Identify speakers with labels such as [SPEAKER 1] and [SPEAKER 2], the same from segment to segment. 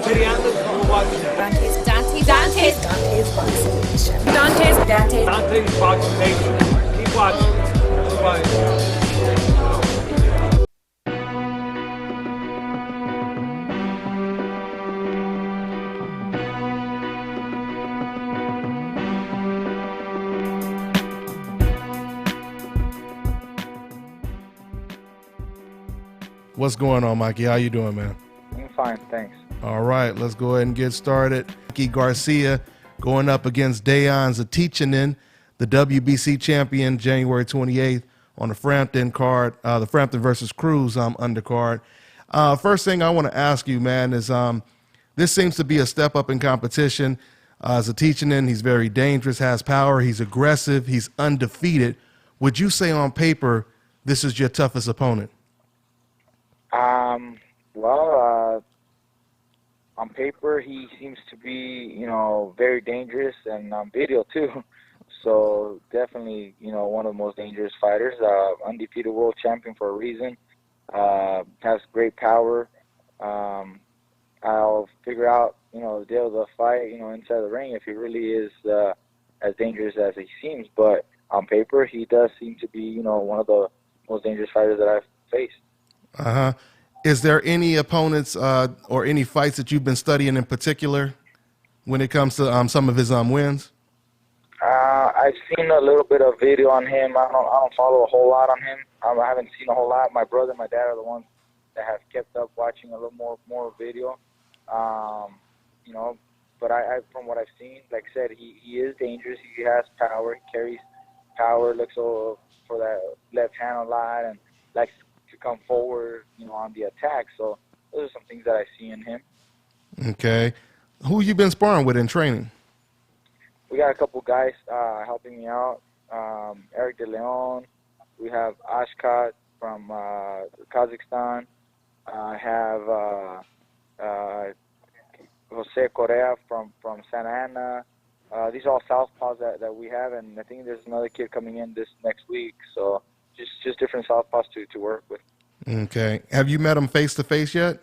[SPEAKER 1] Dante's Boxing Nation. Dante's Boxing Nation. Keep watching. Everybody.
[SPEAKER 2] What's going on, Mikey? How you doing, man?
[SPEAKER 3] I'm fine, thanks.
[SPEAKER 2] All right, let's go ahead and get started. Mikey Garcia going up against Zlatacani, the WBC champion, January 28th on the Frampton card, the Frampton versus Cruz undercard. First thing I want to ask you, man, is this seems to be a step up in competition. Zlatacani, he's very dangerous, has power, he's aggressive, he's undefeated. Would you say on paper this is your toughest opponent?
[SPEAKER 3] On paper, he seems to be, very dangerous, and on video too. So definitely, one of the most dangerous fighters. Undefeated world champion for a reason. Has great power. I'll figure out, the day of the fight, inside the ring, if he really is as dangerous as he seems. But on paper, he does seem to be, one of the most dangerous fighters that I've faced.
[SPEAKER 2] Uh-huh. Is there any opponents or any fights that you've been studying in particular when it comes to some of his wins?
[SPEAKER 3] I've seen a little bit of video on him. I don't follow a whole lot on him. I haven't seen a whole lot. My brother and my dad are the ones that have kept up watching a little more video. But I from what I've seen, like I said, he is dangerous. He has power. He carries power. Looks over for that left hand a lot and likes to come forward, on the attack. So those are some things that I see in him.
[SPEAKER 2] Okay. Who you been sparring with in training?
[SPEAKER 3] We got a couple guys helping me out. Eric De Leon. We have Ashkat from Kazakhstan. I have Jose Correa from Santa Ana. These are all southpaws that we have, and I think there's another kid coming in this next week. So just different southpaws to work with.
[SPEAKER 2] Okay. Have you met him face-to-face yet?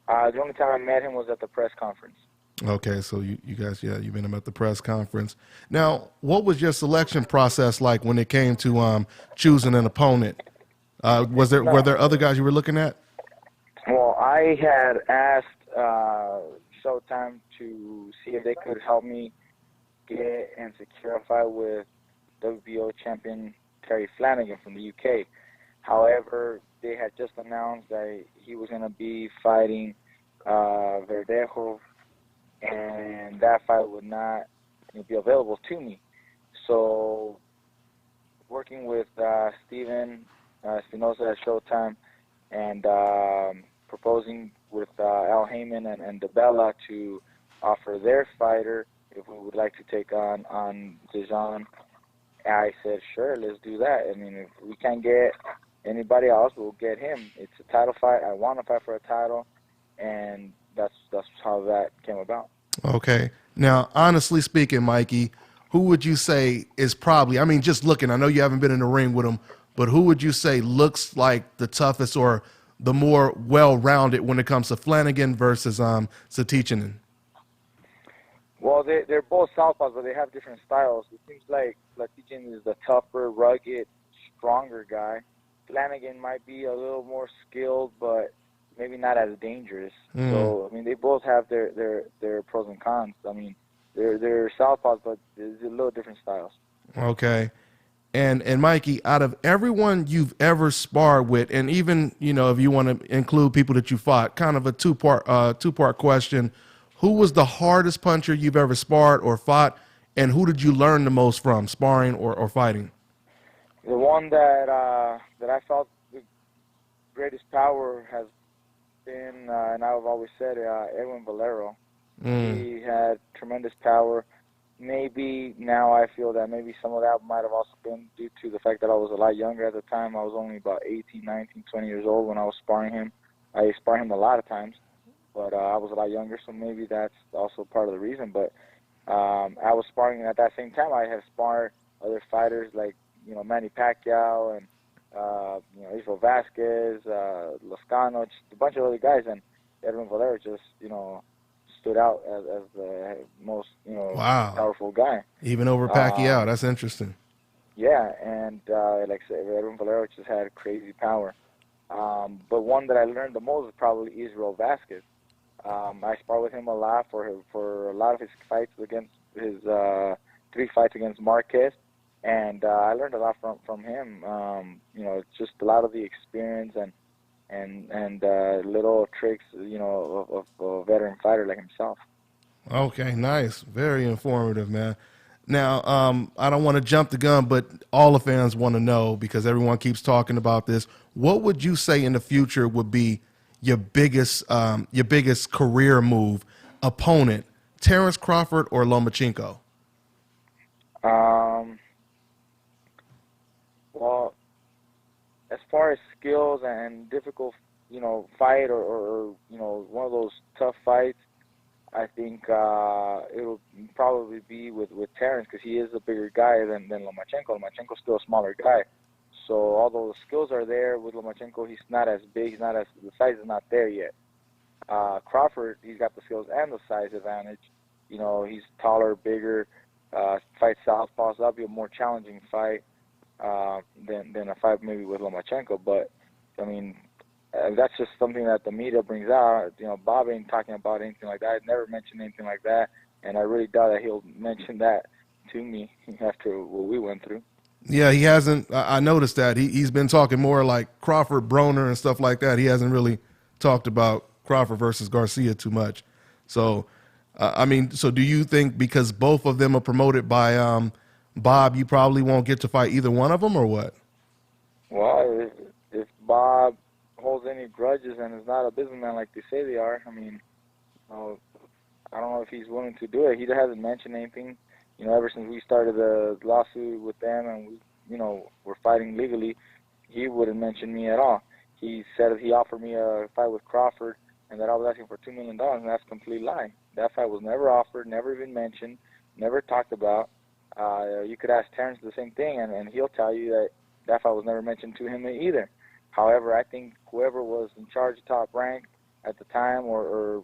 [SPEAKER 3] The only time I met him was at the press conference.
[SPEAKER 2] Okay, so you guys, you met him at the press conference. Now, what was your selection process like when it came to choosing an opponent? Were there other guys you were looking at?
[SPEAKER 3] Well, I had asked Showtime to see if they could help me get and secure a fight with WBO champion Terry Flanagan from the UK. However, they had just announced that he was going to be fighting Verdejo, and that fight would not be available to me. So, working with Steven Espinosa at Showtime and proposing with Al Heyman and DeBella to offer their fighter if we would like to take on Dijon, I said, sure, let's do that. I mean, if we can't get anybody else, we'll get him. It's a title fight. I want to fight for a title, and that's how that came about.
[SPEAKER 2] Okay. Now, honestly speaking, Mikey, who would you say is probably, just looking, I know you haven't been in the ring with him, but who would you say looks like the toughest or the more well-rounded when it comes to Flanagan versus Zlatacani?
[SPEAKER 3] Well, they're both southpaws, but they have different styles. It seems like Zlatacani is the tougher, rugged, stronger guy. Flanagan might be a little more skilled, but maybe not as dangerous. So, they both have their pros and cons. They're southpaws, but there's a little different styles.
[SPEAKER 2] Okay. And Mikey, out of everyone you've ever sparred with, and even, if you want to include people that you fought, kind of a two-part question, who was the hardest puncher you've ever sparred or fought, and who did you learn the most from, sparring or fighting?
[SPEAKER 3] The one that I felt the greatest power has been, and I've always said, Edwin Valero. He had tremendous power. Maybe now I feel that maybe some of that might have also been due to the fact that I was a lot younger at the time. I was only about 18, 19, 20 years old when I was sparring him. I sparred him a lot of times, but I was a lot younger, so maybe that's also part of the reason. But I was sparring, and at that same time I had sparred other fighters like, Manny Pacquiao and, Israel Vasquez, Loscano, just a bunch of other guys. And Edwin Valero just, stood out as the most,
[SPEAKER 2] Wow.
[SPEAKER 3] powerful guy.
[SPEAKER 2] Even over Pacquiao. That's interesting.
[SPEAKER 3] Yeah, and like I said, Edwin Valero just had crazy power. But one that I learned the most is probably Israel Vasquez. I sparred with him a lot for a lot of his fights against his 3 fights against Marquez, and I learned a lot from him. Just a lot of the experience and little tricks, of a veteran fighter like himself.
[SPEAKER 2] Okay, nice. Very informative, man. Now, I don't want to jump the gun, but all the fans want to know because everyone keeps talking about this. What would you say in the future would be your biggest career move? Opponent, Terrence Crawford or Lomachenko?
[SPEAKER 3] Well, as far as skills and difficult, fight or one of those tough fights, I think it'll probably be with Terrence because he is a bigger guy than Lomachenko. Lomachenko's still a smaller guy. So although the skills are there with Lomachenko, he's not as big. The size is not there yet. Crawford, he's got the skills and the size advantage. He's taller, bigger, fights southpaw, so that'll be a more challenging fight than a fight maybe with Lomachenko. But, I mean, that's just something that the media brings out. Bob ain't talking about anything like that. I've never mentioned anything like that, and I really doubt that he'll mention that to me after what we went through.
[SPEAKER 2] Yeah, he hasn't. I noticed that he's been talking more like Crawford, Broner, and stuff like that. He hasn't really talked about Crawford versus Garcia too much. So, so do you think because both of them are promoted by Bob, you probably won't get to fight either one of them, or what?
[SPEAKER 3] Well, if Bob holds any grudges and is not a businessman like they say they are, I don't know if he's willing to do it. He hasn't mentioned anything. Ever since we started the lawsuit with them and we're fighting legally, he wouldn't mention me at all. He said he offered me a fight with Crawford and that I was asking for $2 million, and that's a complete lie. That fight was never offered, never even mentioned, never talked about. You could ask Terrence the same thing, and he'll tell you that fight was never mentioned to him either. However, I think whoever was in charge of Top Rank at the time, or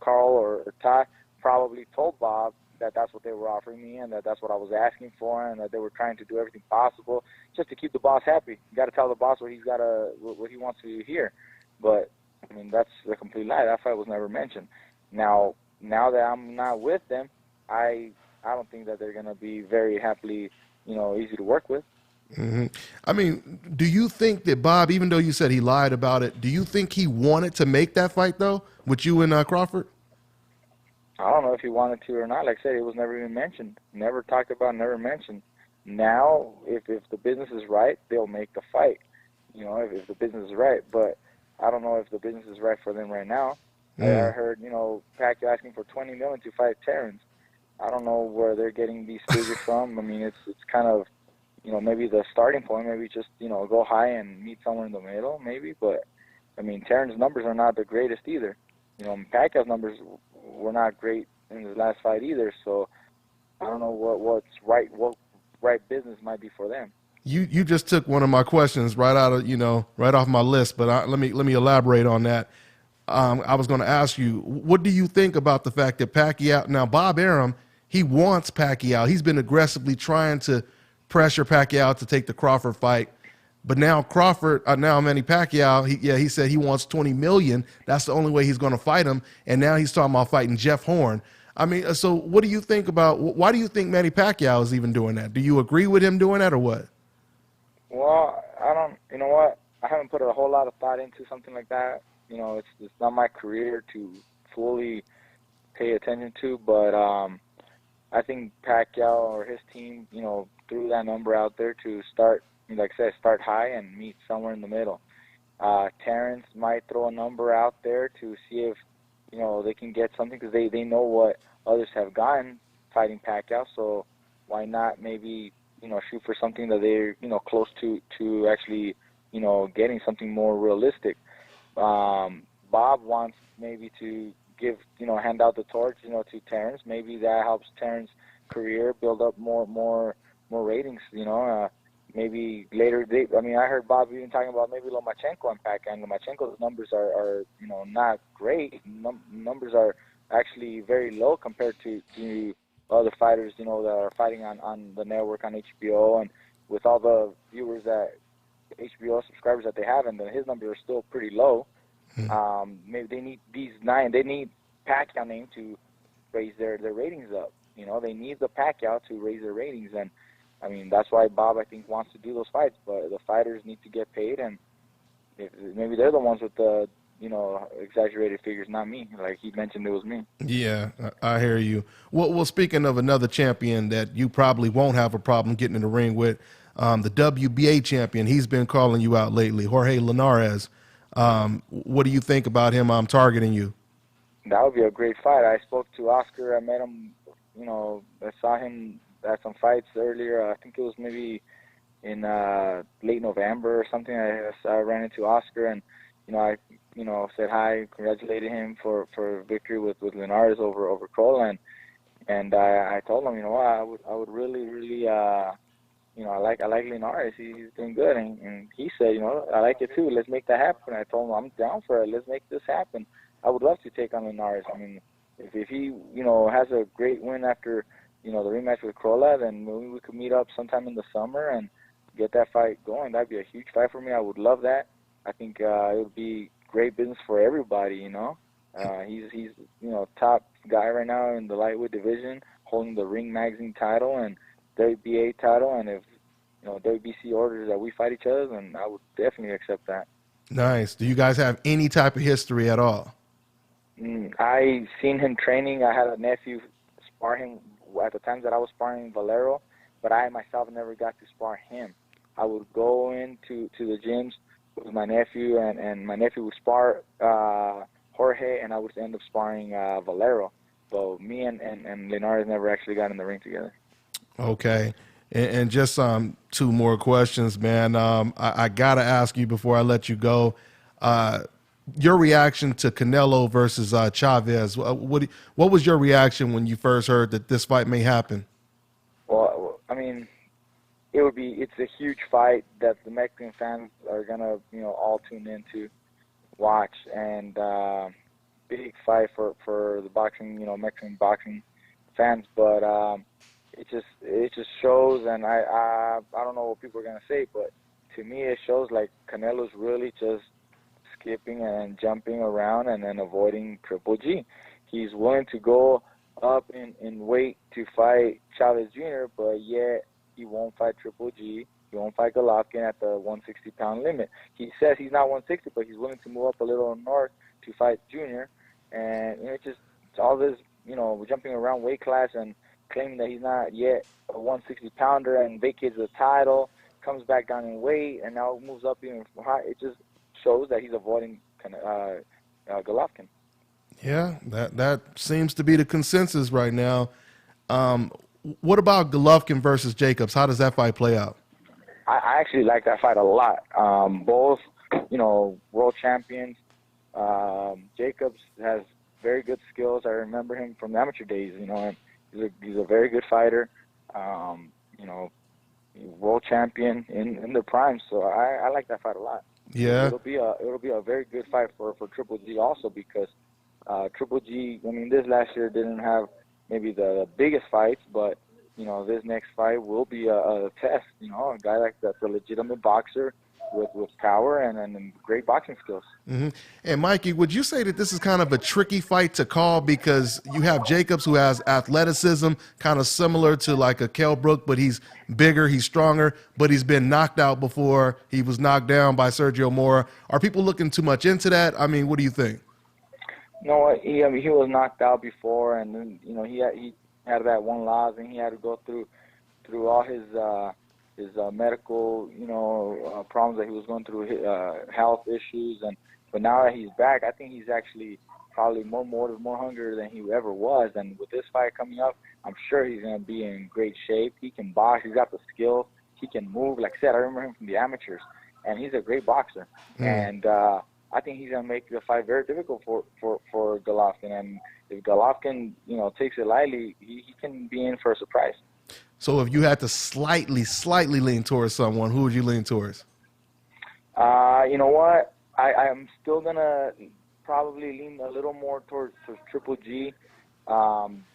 [SPEAKER 3] Carl or Ty, probably told Bob that that's what they were offering me and that's what I was asking for, and that they were trying to do everything possible just to keep the boss happy. You got to tell the boss what he wants to hear. But that's a complete lie. That fight was never mentioned. Now that I'm not with them, I don't think that they're gonna be very happily, easy to work with.
[SPEAKER 2] Mm-hmm. Do you think that Bob, even though you said he lied about it, do you think he wanted to make that fight though with you and Crawford?
[SPEAKER 3] I don't know if he wanted to or not. Like I said, it was never even mentioned. Never talked about, never mentioned. Now, if the business is right, they'll make the fight. If the business is right. But I don't know if the business is right for them right now. I heard, Pacquiao asking for $20 million to fight Terrence. I don't know where they're getting these figures from. It's kind of, maybe the starting point, maybe just, go high and meet somewhere in the middle, maybe. But, Terrence's numbers are not the greatest either. Pacquiao's numbers were not great in his last fight either. So I don't know what right business might be for them.
[SPEAKER 2] You just took one of my questions right out of right off my list, but let me elaborate on that. I was going to ask you, what do you think about the fact that Pacquiao, now Bob Arum, he wants Pacquiao. He's been aggressively trying to pressure Pacquiao to take the Crawford fight. But now Manny Pacquiao, he said he wants $20 million. That's the only way he's going to fight him. And now he's talking about fighting Jeff Horn. So what do you think why do you think Manny Pacquiao is even doing that? Do you agree with him doing that or what?
[SPEAKER 3] Well, you know what? I haven't put a whole lot of thought into something like that. It's not my career to fully pay attention to, but I think Pacquiao or his team, threw that number out there to start, like I said, start high and meet somewhere in the middle. Terrence might throw a number out there to see if, they can get something because they know what others have gotten fighting Pacquiao. So why not maybe, shoot for something that they're, close to actually, getting something more realistic. Bob wants maybe to give, hand out the torch, to Terrence. Maybe that helps Terrence's career build up more ratings, maybe later. I mean, I heard Bob even talking about maybe Lomachenko and Pacquiao. Lomachenko's numbers are not great. Numbers are actually very low compared to other fighters, that are fighting on the network on HBO, and with all the viewers that HBO subscribers that they have, and his numbers are still pretty low. Maybe they need they need Pacquiao name to raise their ratings up. They need the Pacquiao to raise their ratings, and I mean that's why Bob, I think, wants to do those fights. But the fighters need to get paid, and maybe they're the ones with the exaggerated figures, not me. Like he mentioned, it was me.
[SPEAKER 2] Yeah, I hear you. Well, speaking of another champion that you probably won't have a problem getting in the ring with, the WBA champion, he's been calling you out lately, Jorge Linares. What do you think about him targeting you?
[SPEAKER 3] That would be a great fight. I spoke to Oscar. I met him, I saw him at some fights earlier. I think it was maybe in late November or something. I ran into Oscar, and I said hi, congratulated him for victory with Linares over Kroll, and I told him, I would really I like Linares. He's doing good, and he said, I like it too. Let's make that happen. I told him I'm down for it. Let's make this happen. I would love to take on Linares. I mean, if he has a great win after the rematch with Krolla, then maybe we could meet up sometime in the summer and get that fight going. That'd be a huge fight for me. I would love that. I think it would be great business for everybody. He's top guy right now in the lightweight division, holding the Ring Magazine title and WBA title, and if WBC orders that we fight each other, then I would definitely accept that.
[SPEAKER 2] Nice. Do you guys have any type of history at all?
[SPEAKER 3] I seen him training. I had a nephew spar him at the times that I was sparring Valero, but I myself never got to spar him. I would go into the gyms with my nephew, and my nephew would spar Jorge, and I would end up sparring Valero. So me and Linares never actually got in the ring together.
[SPEAKER 2] Okay. And just two more questions, man. I got to ask you before I let you go, your reaction to Canelo versus Chavez. What was your reaction when you first heard that this fight may happen?
[SPEAKER 3] Well, I mean, it's a huge fight that the Mexican fans are going to, all tune in to watch, and big fight for the boxing, Mexican boxing fans, but it just shows, and I don't know what people are gonna say, but to me it shows like Canelo's really just skipping and jumping around and then avoiding Triple G. He's willing to go up in weight to fight Chavez Jr., but yet he won't fight Triple G. He won't fight Golovkin at the 160-pound limit. He says he's not 160, but he's willing to move up a little north to fight Junior, and it's just all this, jumping around weight class and claiming that he's not yet a 160-pounder and vacates the title, comes back down in weight, and now moves up even high. It just shows that he's avoiding Golovkin.
[SPEAKER 2] Yeah, that seems to be the consensus right now. What about Golovkin versus Jacobs? How does that fight play out?
[SPEAKER 3] I actually like that fight a lot. Both, world champions. Jacobs has very good skills. I remember him from the amateur days, and he's a very good fighter. World champion in the prime. So I like that fight a lot.
[SPEAKER 2] Yeah,
[SPEAKER 3] it'll be a very good fight for Triple G also, because Triple G, this last year didn't have maybe the biggest fights, but this next fight will be a test. A guy like that's a legitimate boxer with power and great boxing skills.
[SPEAKER 2] Mm-hmm. And Mikey, would you say that this is kind of a tricky fight to call, because you have Jacobs, who has athleticism kind of similar to like a Kell Brook, but he's bigger, he's stronger, but he's been knocked out before. He was knocked down by Sergio Mora. Are people looking too much into that? What do you think?
[SPEAKER 3] No, he was knocked out before, and then he had that one loss, and he had to go through all his medical problems that he was going through, health issues, but now that he's back, I think he's actually probably more hungry than he ever was. And with this fight coming up, I'm sure he's going to be in great shape. He can box. He's got the skill. He can move. Like I said, I remember him from the amateurs, and he's a great boxer. And I think he's going to make the fight very difficult for Golovkin. And if Golovkin, takes it lightly, he can be in for a surprise.
[SPEAKER 2] So if you had to slightly lean towards someone, who would you lean towards?
[SPEAKER 3] You know what? I'm still gonna probably lean a little more towards Triple G,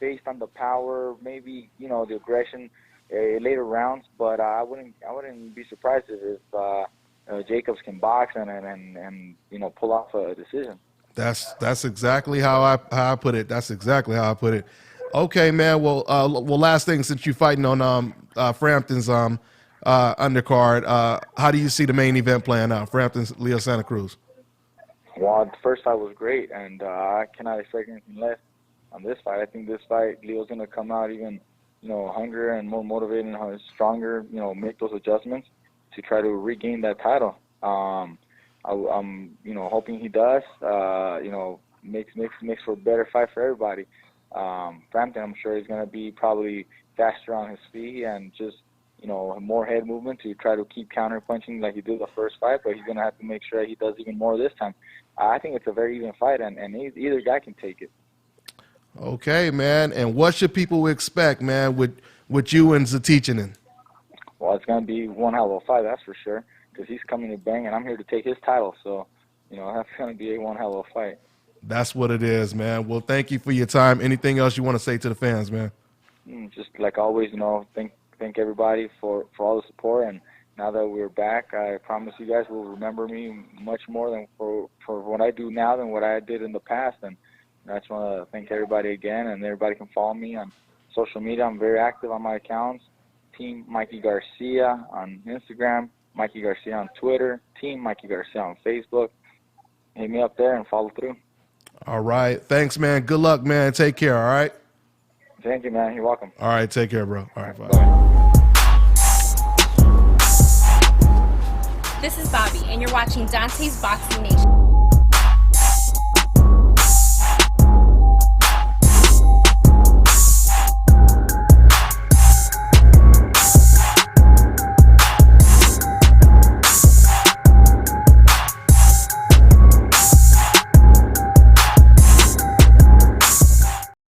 [SPEAKER 3] based on the power, maybe the aggression, later rounds. But I wouldn't be surprised if Jacobs can box and pull off a decision.
[SPEAKER 2] That's exactly how I put it. That's exactly how I put it. Okay, man. Well, last thing, since you're fighting on Frampton's undercard, how do you see the main event playing out? Frampton's Leo Santa Cruz.
[SPEAKER 3] Well, the first fight was great, and I cannot expect anything less on this fight. I think this fight, Leo's going to come out even, hungrier and more motivated and stronger, make those adjustments to try to regain that title. I'm hoping he does, makes for a better fight for everybody. Frampton, I'm sure he's going to be probably faster on his feet and just, more head movement to try to keep counter-punching like he did the first fight, but he's going to have to make sure he does even more this time. I think it's a very even fight, and either guy can take it.
[SPEAKER 2] Okay, man. And what should people expect, man, with you and Zlatacani?
[SPEAKER 3] Well, it's going to be one hell of a fight, that's for sure, because he's coming to bang, and I'm here to take his title. So, that's going to be one hell of a fight.
[SPEAKER 2] That's what it is, man. Well, thank you for your time. Anything else you want to say to the fans, man?
[SPEAKER 3] Just like always, thank everybody for all the support. And now that we're back, I promise you guys will remember me much more than for what I do now than what I did in the past. And I just want to thank everybody again, and everybody can follow me on social media. I'm very active on my accounts. Team Mikey Garcia on Instagram, Mikey Garcia on Twitter, Team Mikey Garcia on Facebook. Hit me up there and follow through.
[SPEAKER 2] All right. Thanks, man. Good luck, man. Take care, all right?
[SPEAKER 3] Thank you, man. You're welcome.
[SPEAKER 2] All right. Take care, bro. All right. Bye.
[SPEAKER 4] This is Bobby, and you're watching Dante's Boxing Nation.